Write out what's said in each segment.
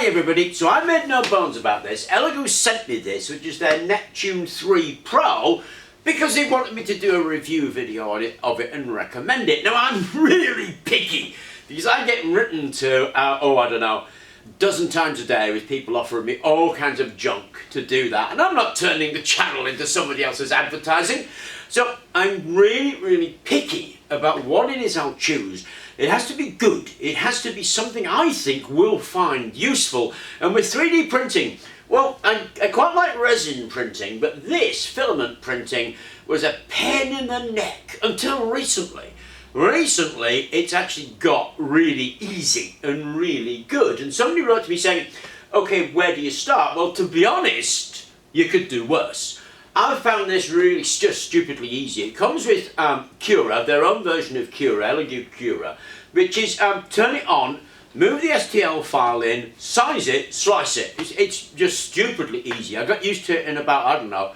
Hi everybody, so I made no bones about this. Elegoo sent me this, which is their Neptune 3 Pro, because they wanted me to do a review video on of it and recommend it. Now I'm really picky, because I get written to, I don't know, a dozen times a day with people offering me all kinds of junk to do that, and I'm not turning the channel into somebody else's advertising. So I'm really picky about what it is I'll choose. It has to be good. It has to be something I think we'll find useful. And with 3D printing, well, I quite like resin printing, but this filament printing was a pain in the neck until recently. Recently, it's actually got really easy and really good. And somebody wrote to me saying, okay, where do you start? Well, to be honest, you could do worse. I found this really just stupidly easy. It comes with Cura, their own version of Cura, Elegoo Cura, which is turn it on, move the STL file in, size it, slice it. It's just stupidly easy. I got used to it in about, I don't know,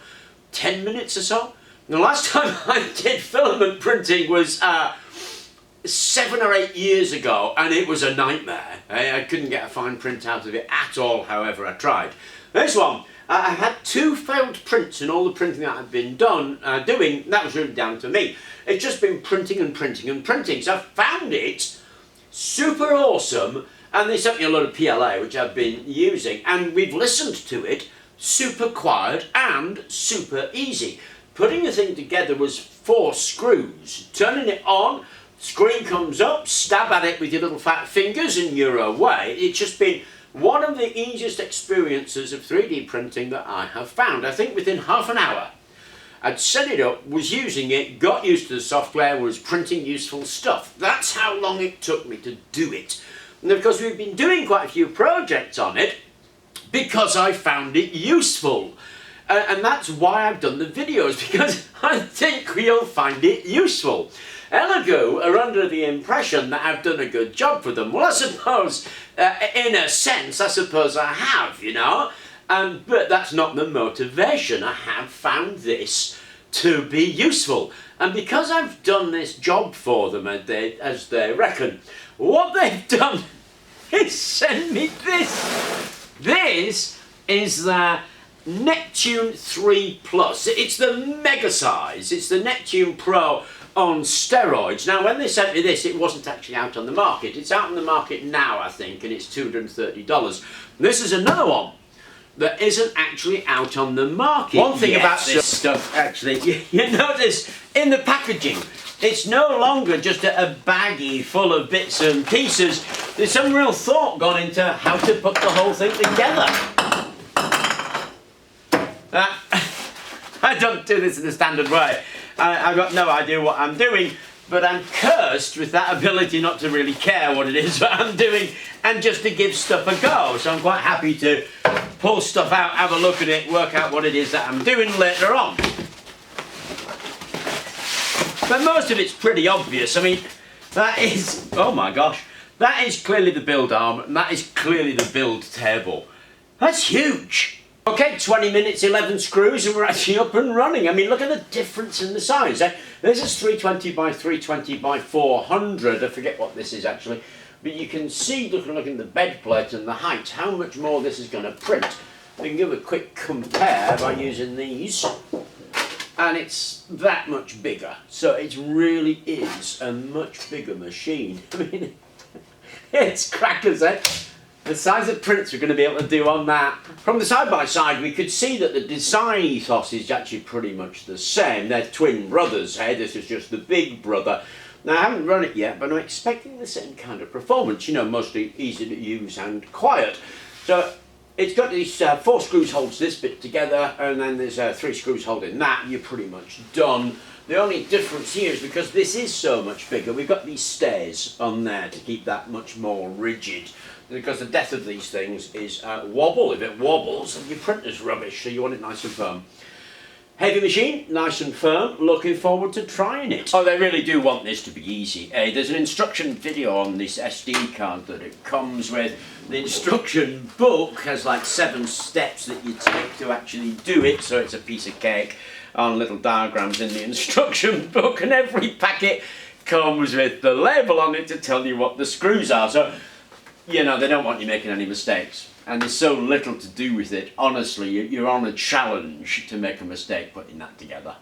10 minutes or so. The last time I did filament printing was 7 or 8 years ago, and it was a nightmare. I couldn't get a fine print out of it at all, however I tried. This one, I had 2 failed prints in all the printing that I've been doing. That was really down to me. It's just been printing and printing and printing. So I found it super awesome, and they sent me a lot of PLA, which I've been using, and we've listened to it, super quiet and super easy. Putting the thing together was 4 screws. Turning it on, screen comes up, stab at it with your little fat fingers and you're away. It's just been one of the easiest experiences of 3D printing that I have found. I think within half an hour I'd set it up, was using it, got used to the software, was printing useful stuff. That's how long it took me to do it. And of course we've been doing quite a few projects on it because I found it useful. And that's why I've done the videos, because I think you'll find it useful. Elegoo are under the impression that I've done a good job for them. Well, I suppose, in a sense, I suppose I have, you know. But that's not the motivation. I have found this to be useful. And because I've done this job for them, as they reckon, what they've done is send me this. This is the Neptune 3 Plus. It's the mega size. It's the Neptune Pro on steroids. Now, when they sent me this, it wasn't actually out on the market. It's out on the market now, I think, and it's $230. This is another one that isn't actually out on the market. One thing about this stuff, actually, you notice in the packaging, it's no longer just a baggie full of bits and pieces. There's some real thought gone into how to put the whole thing together. I don't do this in the standard way. I've got no idea what I'm doing, but I'm cursed with that ability not to really care what it is that I'm doing and just to give stuff a go. So I'm quite happy to pull stuff out, have a look at it, work out what it is that I'm doing later on. But most of it's pretty obvious. I mean, that is, oh my gosh, that is clearly the build arm, and that is clearly the build table. That's huge. Okay, 20 minutes, 11 screws, and we're actually up and running. I mean, look at the difference in the size. This is 320 by 320 by 400. I forget what this is actually. But you can see, looking at the bed plate and the height, how much more this is going to print. We can give a quick compare by using these. And it's that much bigger. So it really is a much bigger machine. I mean, it's crackers, eh? The size of prints we're going to be able to do on that. From the side-by-side, we could see that the design ethos is actually pretty much the same. They're twin brothers, hey? This is just the big brother. Now, I haven't run it yet, but I'm expecting the same kind of performance. You know, mostly easy to use and quiet. So, it's got these 4 screws holds this bit together, and then there's 3 screws holding that. You're pretty much done. The only difference here is because this is so much bigger, we've got these stairs on there to keep that much more rigid. Because the death of these things is wobble. If it wobbles, your printer's rubbish, so you want it nice and firm. Heavy machine, nice and firm. Looking forward to trying it. Oh, they really do want this to be easy. There's an instruction video on this SD card that it comes with. The instruction book has like 7 steps that you take to actually do it, so it's a piece of cake on little diagrams in the instruction book, and every packet comes with the label on it to tell you what the screws are. So, you know, they don't want you making any mistakes. and there's so little to do with it. Honestly, you're on a challenge to make a mistake putting that together.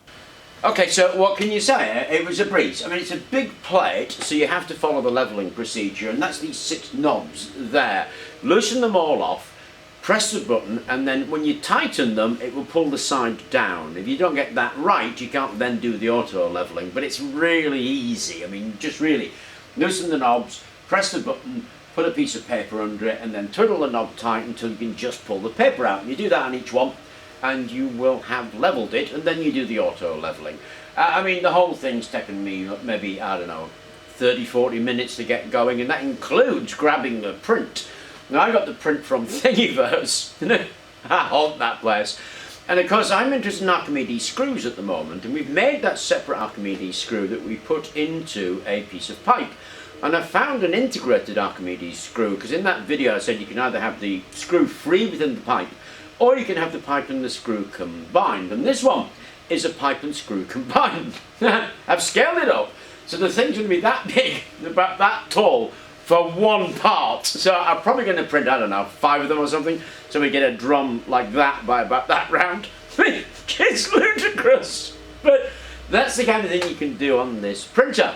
Okay, so what can you say? It was a breeze. I mean, it's a big plate, so you have to follow the levelling procedure, and that's these 6 knobs there. Loosen them all off, press the button, and then when you tighten them, it will pull the side down. If you don't get that right, you can't then do the auto levelling, but it's really easy. I mean, just really loosen the knobs, press the button, put a piece of paper under it, and then twiddle the knob tight until you can just pull the paper out. And you do that on each one, and you will have levelled it, and then you do the auto levelling. I mean, the whole thing's taken me maybe, I don't know, 30-40 minutes to get going, and that includes grabbing the print. Now, I got the print from Thingiverse. I haunt that place. And of course, I'm interested in Archimedes screws at the moment, and we've made that separate Archimedes screw that we put into a piece of pipe. And I found an integrated Archimedes screw, because in that video I said you can either have the screw free within the pipe, or you can have the pipe and the screw combined. And this one is a pipe and screw combined. I've scaled it up, so the thing's going to be that big, about that tall, for one part. So I'm probably going to print, I don't know, 5 of them or something, so we get a drum like that by about that round. It's ludicrous, but that's the kind of thing you can do on this printer.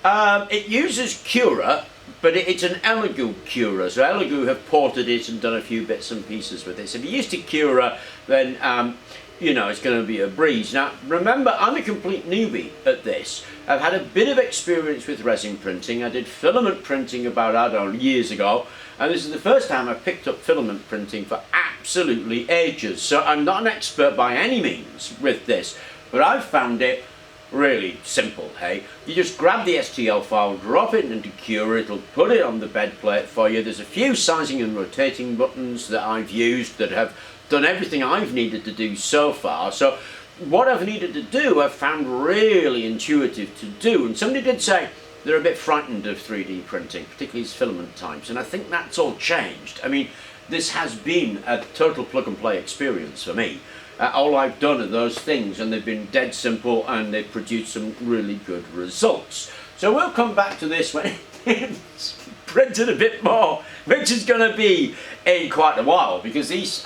It uses Cura, but it's an Elegoo Cura, so Elegoo have ported it and done a few bits and pieces with it. So if you're used to Cura, then you know it's going to be a breeze. Now remember, I'm a complete newbie at this. I've had a bit of experience with resin printing. I did filament printing about, I don't know, years ago, and this is the first time I've picked up filament printing for absolutely ages. So I'm not an expert by any means with this, but I've found it really simple, hey? You just grab the STL file, drop it into Cura, it'll put it on the bed plate for you. There's a few sizing and rotating buttons that I've used that have done everything I've needed to do so far. So what I've needed to do, I've found really intuitive to do. And somebody did say they're a bit frightened of 3D printing, particularly these filament types, and I think that's all changed. I mean, this has been a total plug-and-play experience for me. All I've done are those things, and they've been dead simple, and they've produced some really good results. So we'll come back to this when it's printed a bit more, which is going to be in quite a while, because these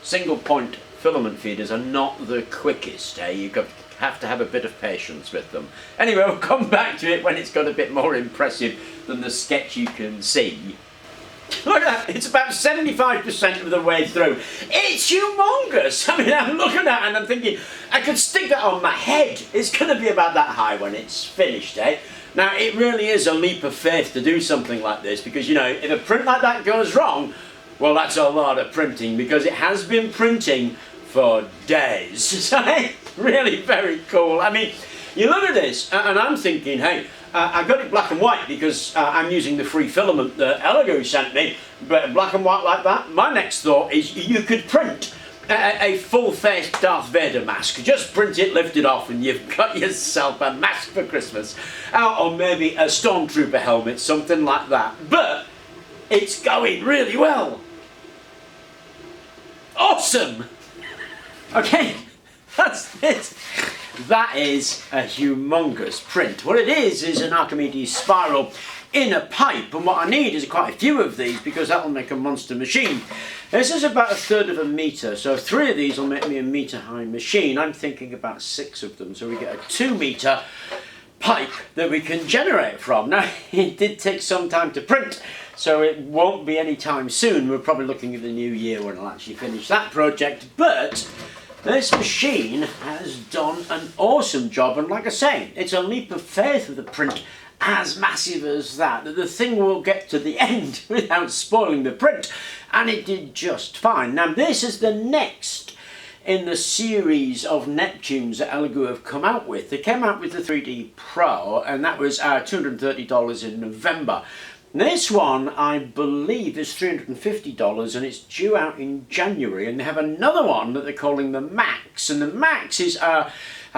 single point filament feeders are not the quickest. You have to have a bit of patience with them. Anyway, we'll come back to it when it's got a bit more impressive than the sketch you can see. Look at that, it's about 75% of the way through. It's humongous. I mean, I'm looking at it and I'm thinking, I could stick that on my head. It's going to be about that high when it's finished, eh? Now, it really is a leap of faith to do something like this, because, you know, if a print like that goes wrong, well, that's a lot of printing, because it has been printing for days. So it's really very cool. I mean, you look at this, and I'm thinking, hey, I got it black and white because I'm using the free filament that Elegoo sent me, but black and white like that. My next thought is you could print a full-faced Darth Vader mask. Just print it, lift it off, and you've got yourself a mask for Christmas. Or maybe a Stormtrooper helmet, something like that. But it's going really well. Awesome! Okay, that's it. That is a humongous print. What it is an Archimedes spiral in a pipe, and what I need is quite a few of these, because that will make a monster machine. This is about 1/3 of a metre, so 3 of these will make me a metre high machine. I'm thinking about 6 of them, so we get a 2-metre pipe that we can generate from. Now, it did take some time to print, so it won't be any time soon. We're probably looking at the new year when I'll actually finish that project, but this machine has done an awesome job, and like I say, it's a leap of faith with a print as massive as that the thing will get to the end without spoiling the print, and it did just fine. Now, this is the next in the series of Neptunes that Elegoo have come out with. They came out with the 3D Pro, and that was $230 in November. This one, I believe, is $350, and it's due out in January. And they have another one that they're calling the Max, and the Max is, I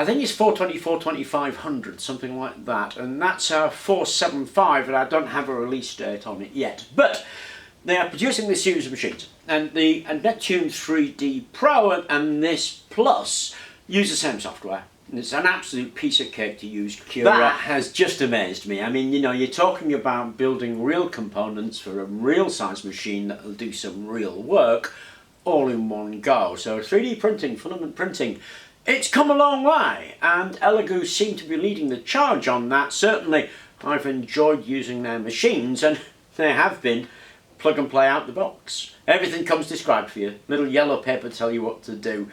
think it's 420, 2500, something like that, and that's 475, and I don't have a release date on it yet. But they are producing this series of machines, and the Neptune 3D Pro and this Plus use the same software. It's an absolute piece of cake to use. Cura. That has just amazed me. I mean, you know, you're talking about building real components for a real size machine that'll do some real work all in one go. So 3D printing, filament printing, it's come a long way, and Elegoo seem to be leading the charge on that. Certainly I've enjoyed using their machines, and they have been plug and play out the box. Everything comes described for you. Little yellow paper tell you what to do.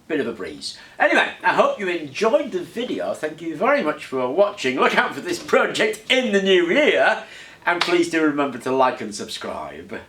Bit of a breeze. Anyway, I hope you enjoyed the video. Thank you very much for watching. Look out for this project in the new year, and please do remember to like and subscribe.